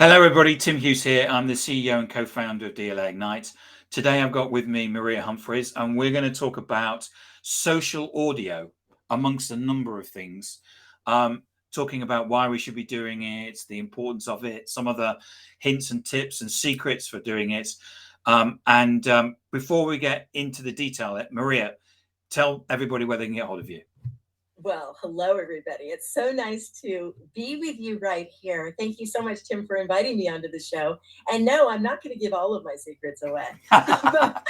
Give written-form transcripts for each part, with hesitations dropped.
Hello, everybody. Tim Hughes here. I'm the CEO and co-founder of DLA Ignite. Today, I've got with me Maria Humphreys, and we're going to talk about social audio, amongst a number of things. Talking about why we should be doing it, the importance of it, some of the hints and tips and secrets for doing it. Before we get into the detail, Maria, tell everybody where they can get hold of you. Well, hello, everybody. It's so nice to be with you right here. Thank you so much, Tim, for inviting me onto the show. And no, I'm not going to give all of my secrets away. But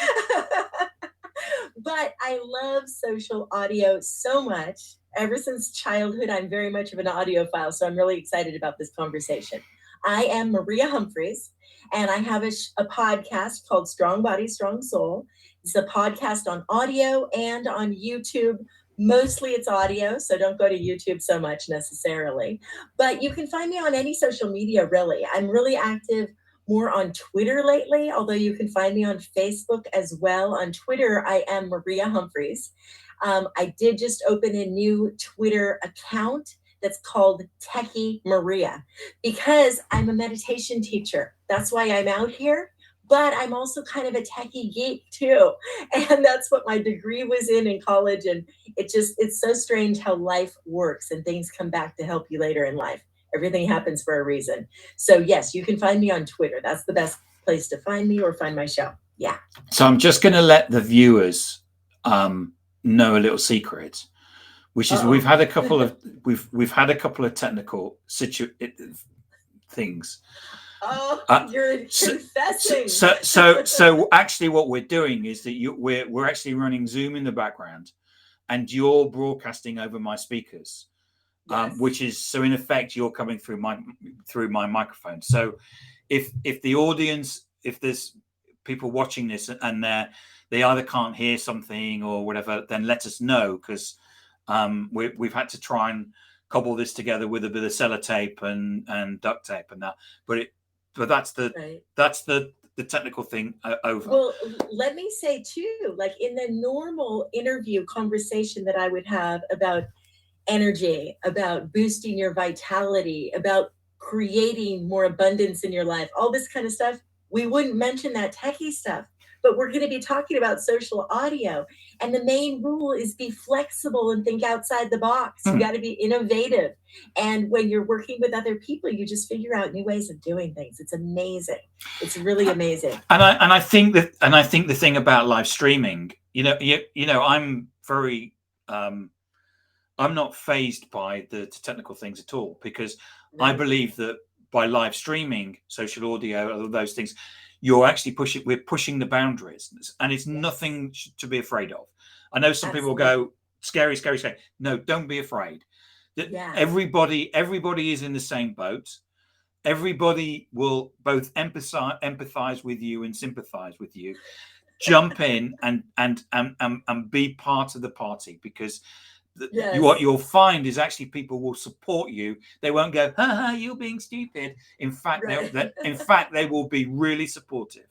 I love social audio so much. Ever since childhood, I'm very much of an audiophile, so I'm really excited about this conversation. I am Maria Humphreys, and I have a podcast called Strong Body, Strong Soul. It's a podcast on audio and on YouTube. Mostly it's audio, so don't go to YouTube so much necessarily. But you can find me on any social media, really. I'm really active more on Twitter lately, although you can find me on Facebook as well. On Twitter, I am Maria Humphreys. I did just open a new Twitter account that's called Techie Maria because I'm a meditation teacher. That's why I'm out here. But I'm also kind of a techie geek too. And that's what my degree was in college. And it's so strange how life works and things come back to help you later in life. Everything happens for a reason. So yes, you can find me on Twitter. That's the best place to find me or find my show. Yeah. So I'm just going to let the viewers know a little secret, which is we've had a couple of technical things. Oh, you're confessing. So actually what we're doing is that we're actually running Zoom in the background and you're broadcasting over my speakers. Yes. Which is, so in effect, you're coming through my microphone. So if the audience, if there's people watching this and they either can't hear something or whatever, then let us know, because we've had to try and cobble this together with a bit of sellotape and duct tape and that. But that's the technical thing over. Well, let me say too, like in the normal interview conversation that I would have about energy, about boosting your vitality, about creating more abundance in your life, all this kind of stuff, we wouldn't mention that techie stuff. But we're going to be talking about social audio. And the main rule is be flexible and think outside the box. You got to be innovative. And when you're working with other people, you just figure out new ways of doing things. It's amazing. It's really amazing. And I think the thing about live streaming, I'm very I'm not fazed by the technical things at all, because right. I believe that by live streaming social audio, all of those things, you're actually we're pushing the boundaries, and it's nothing to be afraid of. I know some people go, scary. No, don't be afraid. Everybody is in the same boat. Everybody will both empathize with you and sympathize with you. Jump in and be part of the party, because what you'll find is actually people will support you. They won't go, ha, you're being stupid. In fact, they will be really supportive.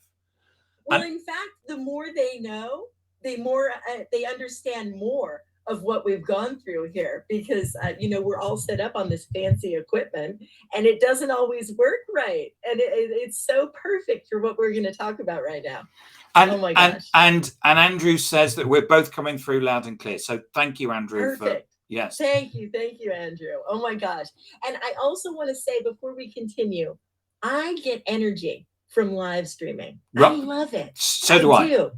Well, in fact, the more they know, the more they understand more of what we've gone through here, because we're all set up on this fancy equipment and it doesn't always work right. And it's so perfect for what we're going to talk about right now. And, oh my gosh. And Andrew says that we're both coming through loud and clear. So thank you, Andrew. Perfect. Yes. Thank you, Andrew. Oh my gosh. And I also want to say before we continue, I get energy from live streaming. I love it. So do I.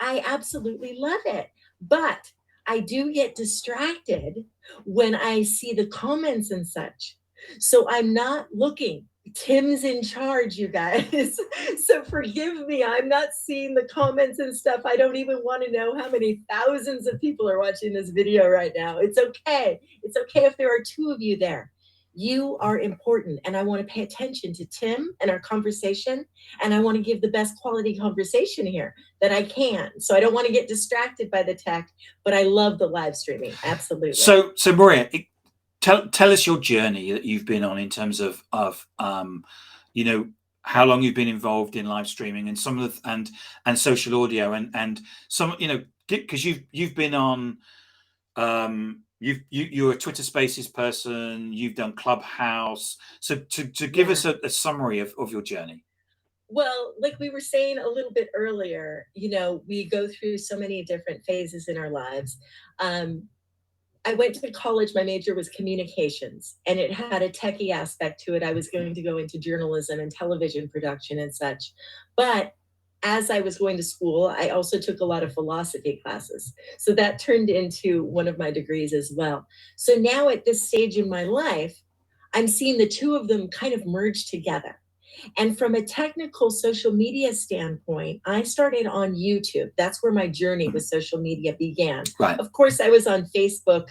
I absolutely love it. But I do get distracted when I see the comments and such. So I'm not looking. Tim's in charge, you guys. So forgive me. I'm not seeing the comments and stuff. I don't even want to know how many thousands of people are watching this video right now. It's okay. It's okay if there are 2 of you there. You are important. And I want to pay attention to Tim and our conversation. And I want to give the best quality conversation here that I can. So I don't want to get distracted by the tech, but I love the live streaming. Absolutely. So Maria, Tell us your journey that you've been on in terms of how long you've been involved in live streaming and some of the and social audio and some, because you've been on you're a Twitter Spaces person. You've done Clubhouse. So to give us a summary of your journey. Well, like we were saying a little bit earlier, we go through so many different phases in our lives. I went to college, my major was communications, and it had a techie aspect to it. I was going to go into journalism and television production and such. But as I was going to school, I also took a lot of philosophy classes. So that turned into one of my degrees as well. So now at this stage in my life, I'm seeing the two of them kind of merge together. And from a technical social media standpoint, I started on YouTube. That's where my journey with social media began. Right. Of course, I was on Facebook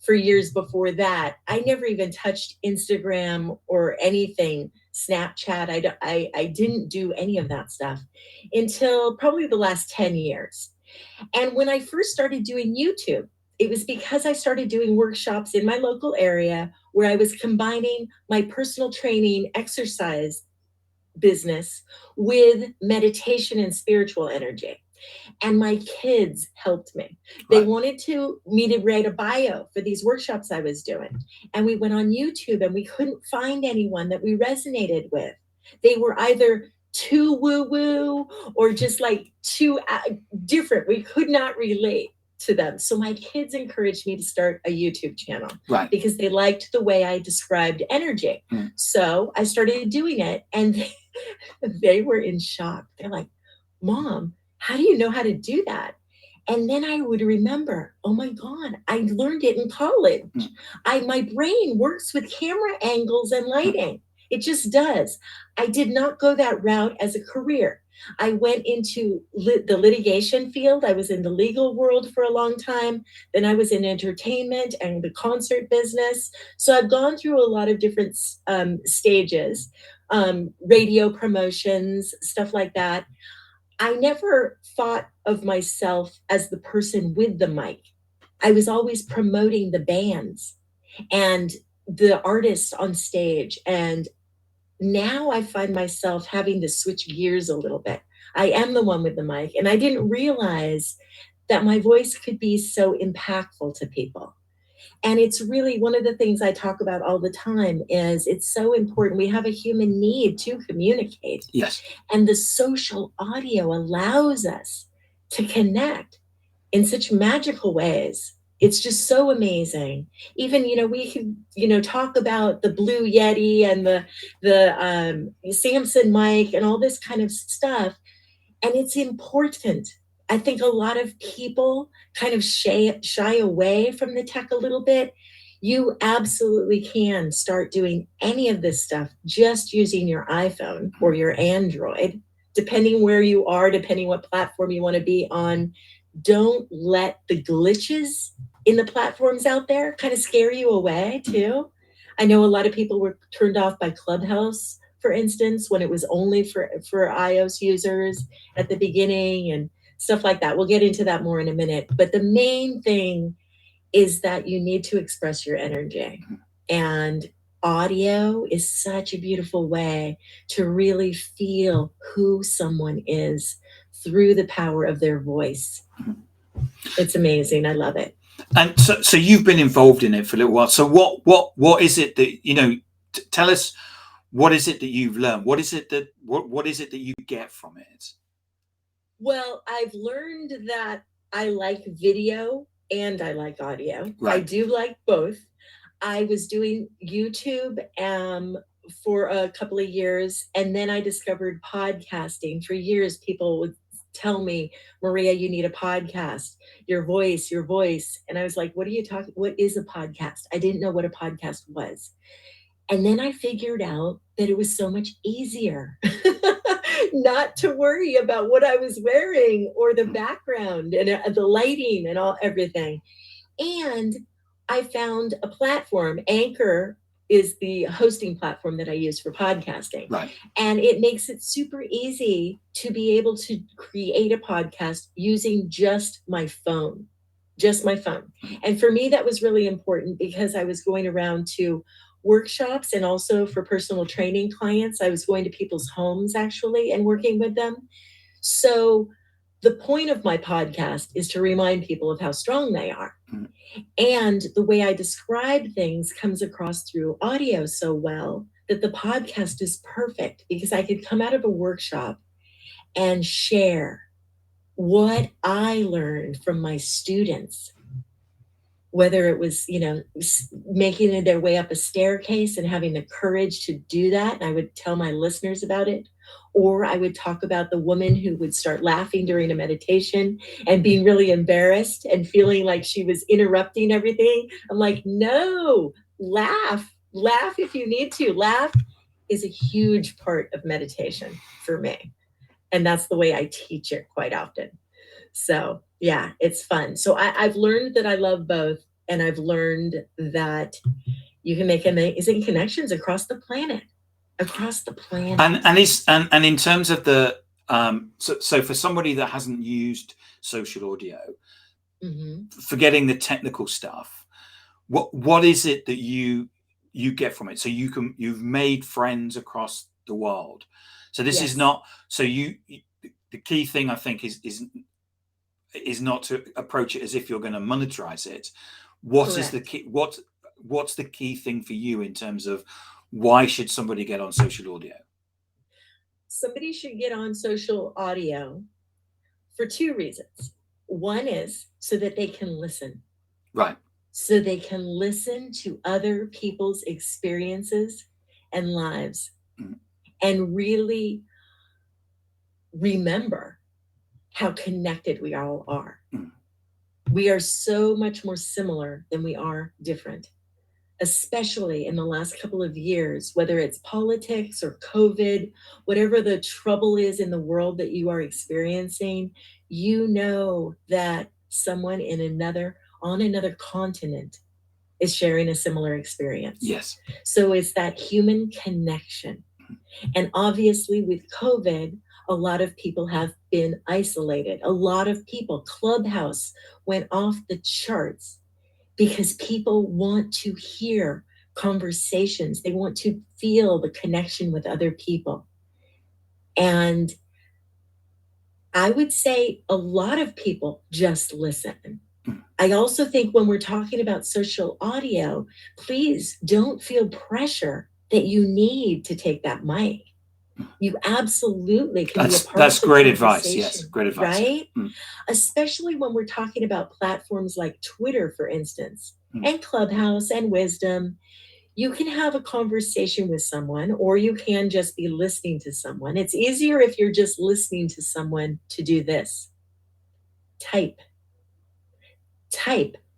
for years before that. I never even touched Instagram or anything, Snapchat. I didn't do any of that stuff until probably the last 10 years. And when I first started doing YouTube, it was because I started doing workshops in my local area where I was combining my personal training, exercise business with meditation and spiritual energy. And my kids helped me. They wanted me to write a bio for these workshops I was doing. And we went on YouTube and we couldn't find anyone that we resonated with. They were either too woo-woo or just like too different. We could not relate to them. So my kids encouraged me to start a YouTube channel because they liked the way I described energy. So I started doing it and they were in shock. They're like, Mom, how do you know how to do that? And then I would remember, oh my God, I learned it in college. My brain works with camera angles and lighting. It just does. I did not go that route as a career. I went into the litigation field. I was in the legal world for a long time. Then I was in entertainment and the concert business. So I've gone through a lot of different stages, radio promotions, stuff like that. I never thought of myself as the person with the mic. I was always promoting the bands and the artists on stage. And now I find myself having to switch gears a little bit. I am the one with the mic, and I didn't realize that my voice could be so impactful to people. And it's really one of the things I talk about all the time is it's so important. We have a human need to communicate. Yes. And the social audio allows us to connect in such magical ways. It's just so amazing. Even, we can, talk about the Blue Yeti and the Samson mic and all this kind of stuff. And it's important. I think a lot of people kind of shy away from the tech a little bit. You absolutely can start doing any of this stuff just using your iPhone or your Android, depending where you are, depending what platform you want to be on. Don't let the glitches in the platforms out there kind of scare you away too. I know a lot of people were turned off by Clubhouse, for instance, when it was only for iOS users at the beginning and stuff like that. We'll get into that more in a minute. But the main thing is that you need to express your energy. And audio is such a beautiful way to really feel who someone is through the power of their voice. It's amazing. I love it. And so you've been involved in it for a little while. So what is it that, tell us, what is it that you've learned? What is it that you get from it? Well, I've learned that I like video and I like audio. I do like both. I was doing YouTube for a couple of years, and then I discovered podcasting. For years, people would tell me, Maria, you need a podcast, your voice. And I was like, what are you talking? What is a podcast? I didn't know what a podcast was. And then I figured out that it was so much easier not to worry about what I was wearing or the background and the lighting and everything. And I found a platform. Anchor is the hosting platform that I use for podcasting. And it makes it super easy to be able to create a podcast using just my phone. And for me, that was really important because I was going around to workshops and also for personal training clients. I was going to people's homes actually and working with them. So the point of my podcast is to remind people of how strong they are. Mm. And the way I describe things comes across through audio so well that the podcast is perfect, because I could come out of a workshop and share what I learned from my students, whether it was, making their way up a staircase and having the courage to do that. And I would tell my listeners about it. Or I would talk about the woman who would start laughing during a meditation and being really embarrassed and feeling like she was interrupting everything. I'm like, no, laugh if you need to. Laugh is a huge part of meditation for me. And that's the way I teach it quite often. So yeah, it's fun. So I've learned that I love both. And I've learned that you can make amazing connections across the planet. And in terms of the so for somebody that hasn't used social audio, forgetting the technical stuff, what is it that you get from it? So you've made friends across the world. So this is not, so the key thing I think is not to approach it as if you're going to monetize it. What is the key? What's the key thing for you in terms of why should somebody get on social audio? Somebody should get on social audio for two reasons. One is so that they can listen. Right. So they can listen to other people's experiences and lives and really remember how connected we all are. We are so much more similar than we are different, especially in the last couple of years, whether it's politics or COVID, whatever the trouble is in the world that you are experiencing, you know that someone on another continent is sharing a similar experience. Yes. So it's that human connection. And obviously with COVID, a lot of people have been isolated. A lot of people, Clubhouse went off the charts because people want to hear conversations. They want to feel the connection with other people. And I would say a lot of people just listen. I also think when we're talking about social audio, please don't feel pressure that you need to take that mic. You absolutely can be a part that's of the great advice. Yes, great advice. Right? Especially when we're talking about platforms like Twitter, for instance, and Clubhouse and Wisdom. You can have a conversation with someone, or you can just be listening to someone. It's easier if you're just listening to someone to do this. Type.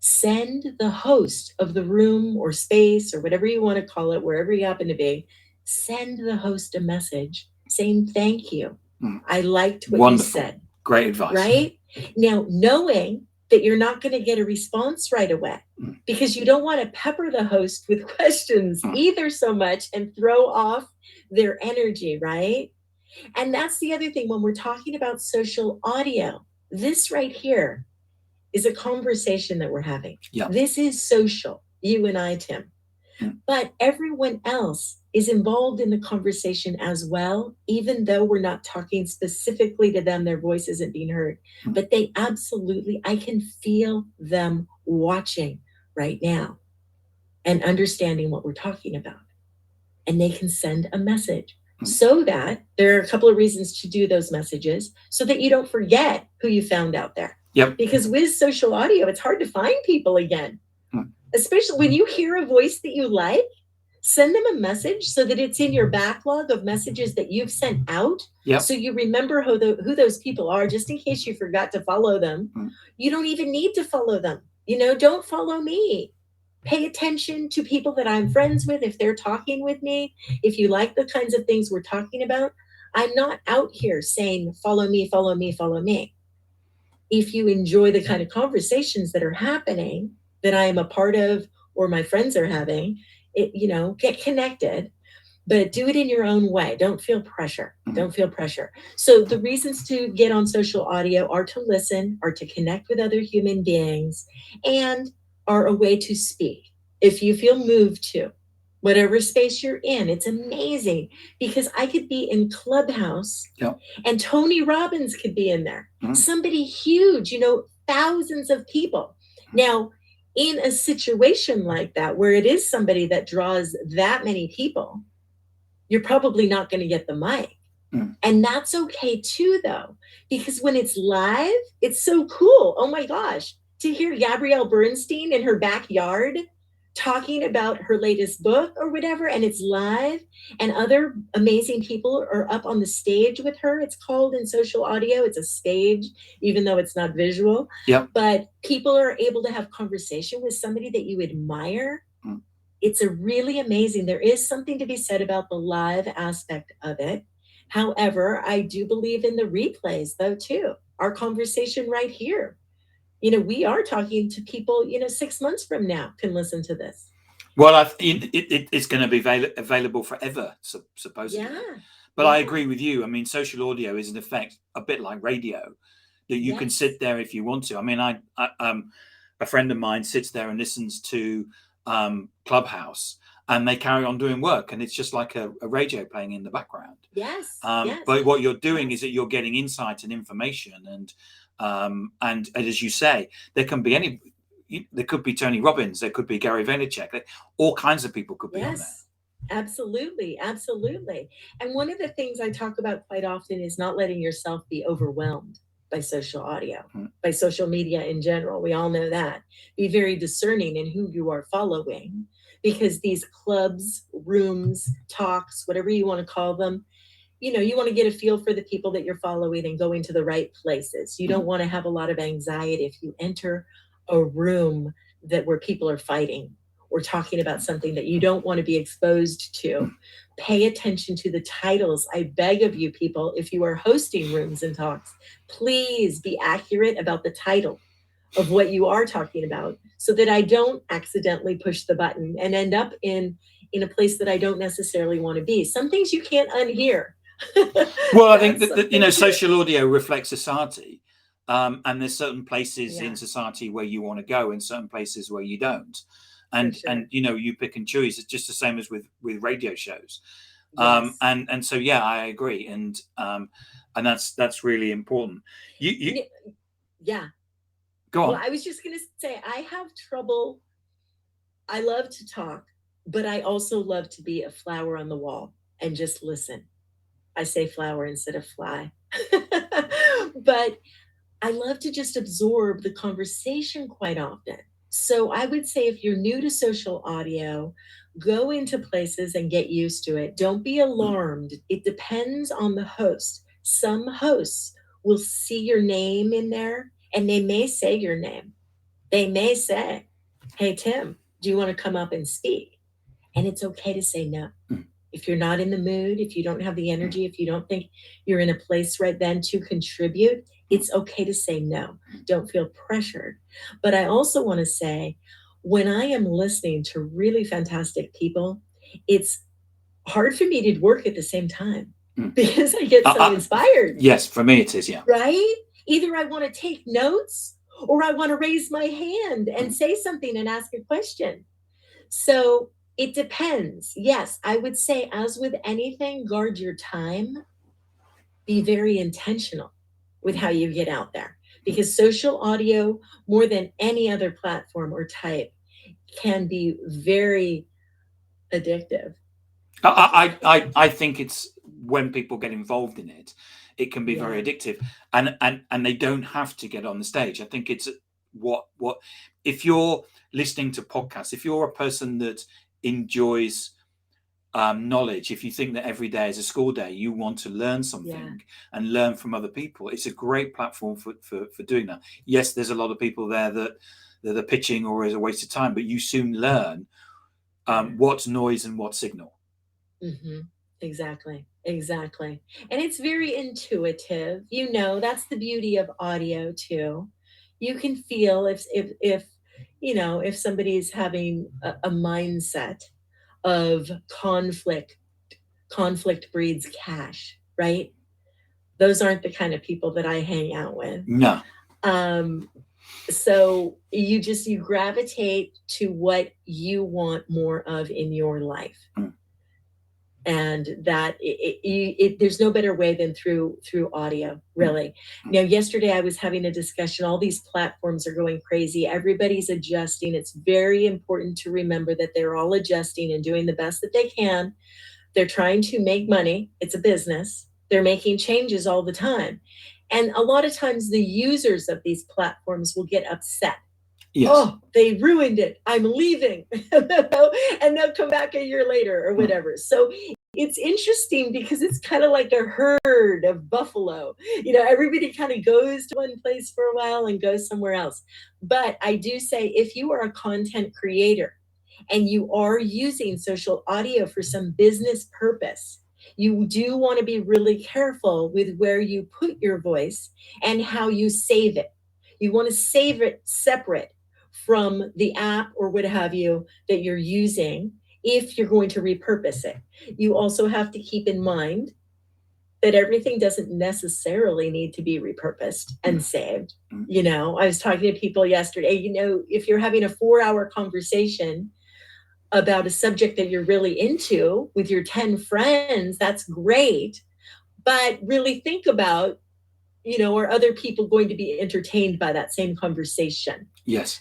Send the host of the room or space or whatever you want to call it, wherever you happen to be, send the host a message saying thank you. I liked what you said. Great advice. Right? Now, knowing that you're not going to get a response right away because you don't want to pepper the host with questions either so much and throw off their energy, right? And that's the other thing when we're talking about social audio. This right here is a conversation that we're having. Yeah. This is social, you and I, Tim. But everyone else is involved in the conversation as well, even though we're not talking specifically to them, their voice isn't being heard. But they absolutely, I can feel them watching right now and understanding what we're talking about. And they can send a message so that there are a couple of reasons to do those messages so that you don't forget who you found out there. Yep. Because with social audio, it's hard to find people again. Especially when you hear a voice that you like, send them a message so that it's in your backlog of messages that you've sent out. Yep. So you remember who those people are, just in case you forgot to follow them. You don't even need to follow them. Don't follow me. Pay attention to people that I'm friends with if they're talking with me. If you like the kinds of things we're talking about, I'm not out here saying, follow me, follow me, follow me. If you enjoy the kind of conversations that are happening, that I am a part of or my friends are having, get connected, but do it in your own way. Don't feel pressure. Don't feel pressure. So the reasons to get on social audio are to listen, are to connect with other human beings, and are a way to speak if you feel moved to. whatever space you're in. It's amazing because I could be in Clubhouse and Tony Robbins could be in there. Somebody huge, thousands of people. Now, in a situation like that, where it is somebody that draws that many people, you're probably not going to get the mic. And that's okay too, though, because when it's live, it's so cool. Oh my gosh, to hear Gabrielle Bernstein in her backyard talking about her latest book or whatever, and it's live, and other amazing people are up on the stage with her. It's called in social audio, it's a stage, even though it's not visual. But people are able to have conversation with somebody that you admire. It's a really amazing. There is something to be said about the live aspect of it. However, I do believe in the replays, though, too. Our conversation right here. We are talking to people, 6 months from now can listen to this. Well, it's going to be available forever, supposedly. But I agree with you. I mean, social audio is, in effect, a bit like radio, that you can sit there if you want to. I mean, a friend of mine sits there and listens to Clubhouse, and they carry on doing work, and it's just like a radio playing in the background. But what you're doing is that you're getting insight and information, and as you say, there could be Tony Robbins, there could be Gary Vaynerchuk, all kinds of people could be on there. Absolutely. And one of the things I talk about quite often is not letting yourself be overwhelmed by social audio, by social media in general. We all know that. Be very discerning in who you are following, because these clubs, rooms, talks, whatever you want to call them, you want to get a feel for the people that you're following and go into the right places. You don't want to have a lot of anxiety if you enter a room where people are fighting or talking about something that you don't want to be exposed to. Pay attention to the titles. I beg of you, people, if you are hosting rooms and talks, please be accurate about the title of what you are talking about, so that I don't accidentally push the button and end up in a place that I don't necessarily want to be. Some things you can't unhear. Well, I think that social audio reflects society, and there's certain places in society where you want to go, and certain places where you don't, and you pick and choose. It's just the same as with radio shows, and so I agree, and that's really important. You go on. Well, I was just going to say, I have trouble. I love to talk, but I also love to be a flower on the wall and just listen. I say flower instead of fly. But I love to just absorb the conversation quite often. So I would say, if you're new to social audio, go into places and get used to it. Don't be alarmed. It depends on the host. Some hosts will see your name in there, and they may say your name. They may say, "Hey, Tim, do you want to come up and speak?" And it's okay to say no. If you're not in the mood, if you don't have the energy, if you don't think you're in a place right then to contribute, it's okay to say no. Don't feel pressured. But I also want to say, when I am listening to really fantastic people, it's hard for me to work at the same time because I get so inspired. Yes, for me it is, Right? Either I want to take notes, or I want to raise my hand and say something and ask a question. So it depends. Yes, I would say, as with anything, guard your time. Be very intentional with how you get out there, because social audio, more than any other platform or type, can be very addictive. I think it's when people get involved in it, it can be very addictive, and they don't have to get on the stage. I think it's what if you're listening to podcasts, if you're a person that enjoys knowledge, if you think that every day is a school day, you want to learn something and learn from other people, it's a great platform for doing that. Yes, there's a lot of people there that are pitching or is a waste of time, but you soon learn what's noise and what's signal. Exactly. And it's very intuitive. That's the beauty of audio too. You can feel if somebody's having a mindset of conflict breeds cash, right? Those aren't the kind of people that I hang out with. No. So you gravitate to what you want more of in your life. Mm. And that there's no better way than through audio, really. Now, yesterday I was having a discussion. All these platforms are going crazy. Everybody's adjusting. It's very important to remember that they're all adjusting and doing the best that they can. They're trying to make money. It's a business. They're making changes all the time. And a lot of times the users of these platforms will get upset. Yes. Oh, they ruined it. I'm leaving. And they'll come back a year later or whatever. So it's interesting because it's kind of like a herd of buffalo. Everybody kind of goes to one place for a while and goes somewhere else. But I do say, if you are a content creator and you are using social audio for some business purpose, you do want to be really careful with where you put your voice and how you save it. You want to save it separate from the app or what have you that you're using if you're going to repurpose it. You also have to keep in mind that everything doesn't necessarily need to be repurposed and saved. I was talking to people yesterday, if you're having a 4-hour conversation about a subject that you're really into with your 10 friends, that's great. But really think about, are other people going to be entertained by that same conversation? Yes.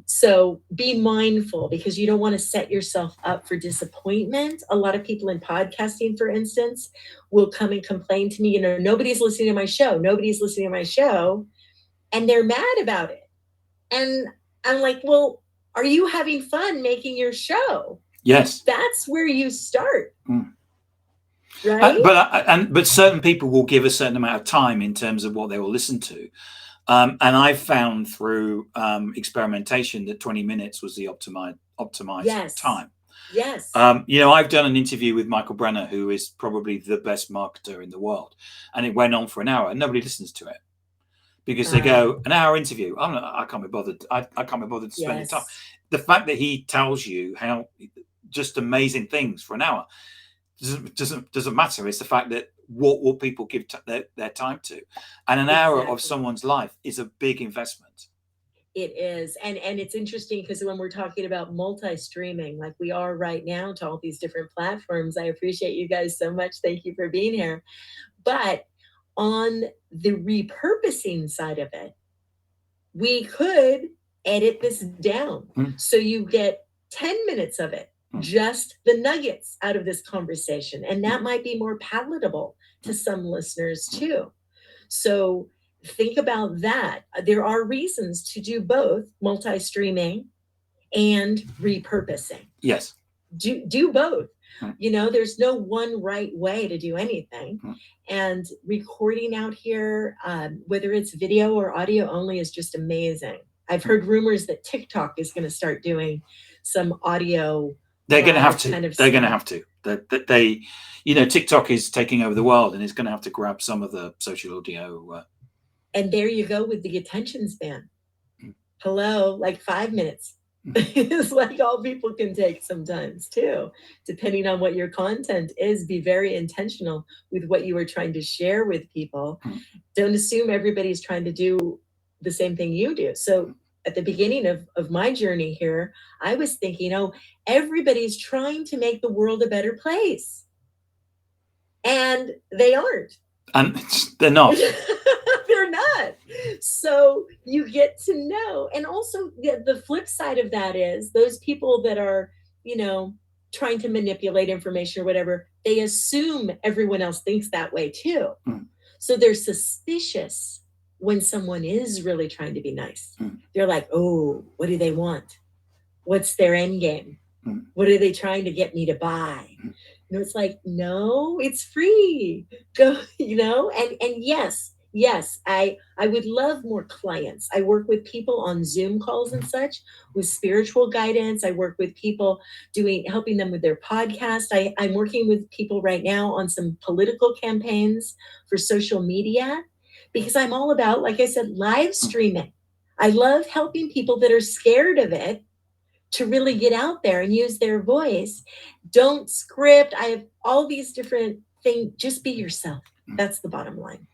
So be mindful, because you don't want to set yourself up for disappointment. A lot of people in podcasting, for instance, will come and complain to me, nobody's listening to my show. Nobody's listening to my show. And they're mad about it. And I'm like, well, are you having fun making your show? Yes. That's where you start. Right? But certain people will give a certain amount of time in terms of what they will listen to. And I've found through experimentation that 20 minutes was the optimized time. Yes. I've done an interview with Michael Brenner, who is probably the best marketer in the world, and it went on for an hour, and nobody listens to it because they go, an hour interview. I can't be bothered. I can't be bothered to spend the time. The fact that he tells you how just amazing things for an hour doesn't matter. It's the fact that what people give their time to, and an hour of someone's life is a big investment. It is. And it's interesting because when we're talking about multi-streaming, like we are right now to all these different platforms, I appreciate you guys so much. Thank you for being here. But on the repurposing side of it, we could edit this down. So you get 10 minutes of it, just the nuggets out of this conversation. And that might be more palatable to some listeners too. So think about that. There are reasons to do both multi-streaming and repurposing. Yes. Do both. There's no one right way to do anything. And recording out here, whether it's video or audio only, is just amazing. I've heard rumors that TikTok is going to start doing some audio. They're going to have to. They're going to have to. They TikTok is taking over the world, and it's going to have to grab some of the social audio. And there you go with the attention span. Hello, like 5 minutes. It's like all people can take sometimes too, depending on what your content is. Be very intentional with what you are trying to share with people. Don't assume everybody's trying to do the same thing you do. So at the beginning of my journey here, I was thinking, everybody's trying to make the world a better place. And they aren't. And they're not. They're not. So you get to know. And also the flip side of that is those people that are, trying to manipulate information or whatever, they assume everyone else thinks that way too. So they're suspicious when someone is really trying to be nice. They're like, oh, what do they want? What's their end game? What are they trying to get me to buy? It's like, no, it's free. Go, and yes, I would love more clients. I work with people on Zoom calls and such with spiritual guidance. I work with people helping them with their podcast. I'm working with people right now on some political campaigns for social media, because I'm all about, like I said, live streaming. I love helping people that are scared of it to really get out there and use their voice. Don't script. I have all these different things. Just be yourself. That's the bottom line.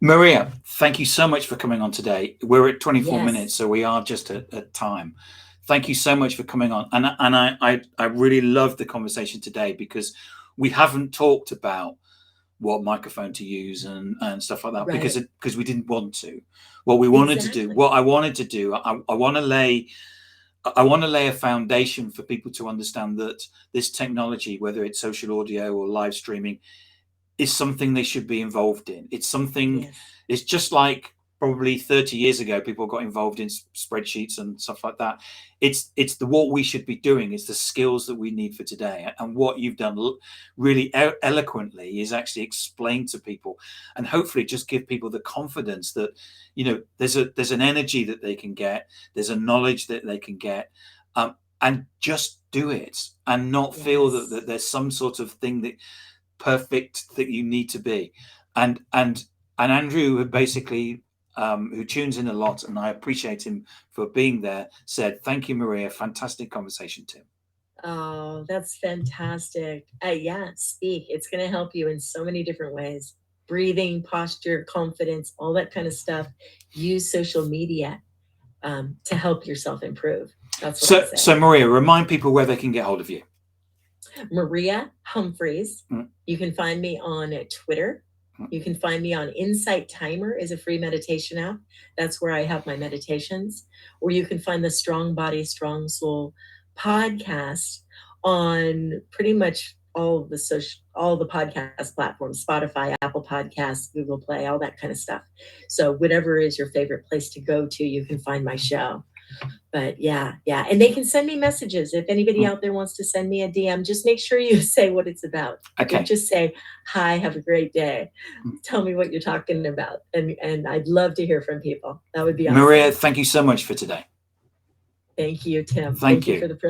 Maria, thank you so much for coming on today. We're at 24 Yes. minutes, so we are just at time. Thank you so much for coming on. And I really loved the conversation today, because we haven't talked about what microphone to use and stuff like that, Right. because we didn't want to. What we wanted to do, what I wanted to do, I want to lay a foundation for people to understand that this technology, whether it's social audio or live streaming, is something they should be involved in. It's something, Yes. it's just like probably 30 years ago, people got involved in spreadsheets and stuff like that. It's what we should be doing. It's the skills that we need for today. And what you've done really eloquently is actually explain to people, and hopefully just give people the confidence that, you know, there's an energy that they can get, there's a knowledge that they can get, and just do it, and not feel that there's some sort of thing that perfect that you need to be. And Andrew basically, who tunes in a lot, and I appreciate him for being there, said, thank you, Maria. Fantastic conversation, Tim. Oh, that's fantastic. Yeah, speak. It's going to help you in so many different ways. Breathing, posture, confidence, all that kind of stuff. Use social media to help yourself improve. That's what I say. So Maria, remind people where they can get hold of you. Maria Humphreys. You can find me on Twitter. You can find me on Insight Timer, is a free meditation app. That's where I have my meditations. Or you can find the Strong Body, Strong Soul podcast on pretty much all the podcast platforms: Spotify, Apple Podcasts, Google Play, all that kind of stuff. So whatever is your favorite place to go to, you can find my show. But yeah. And they can send me messages. If anybody out there wants to send me a DM, just make sure you say what it's about. Okay. Don't just say, hi, have a great day. Tell me what you're talking about. And I'd love to hear from people. That would be awesome. Maria, thank you so much for today. Thank you, Tim. Thank you for the privilege.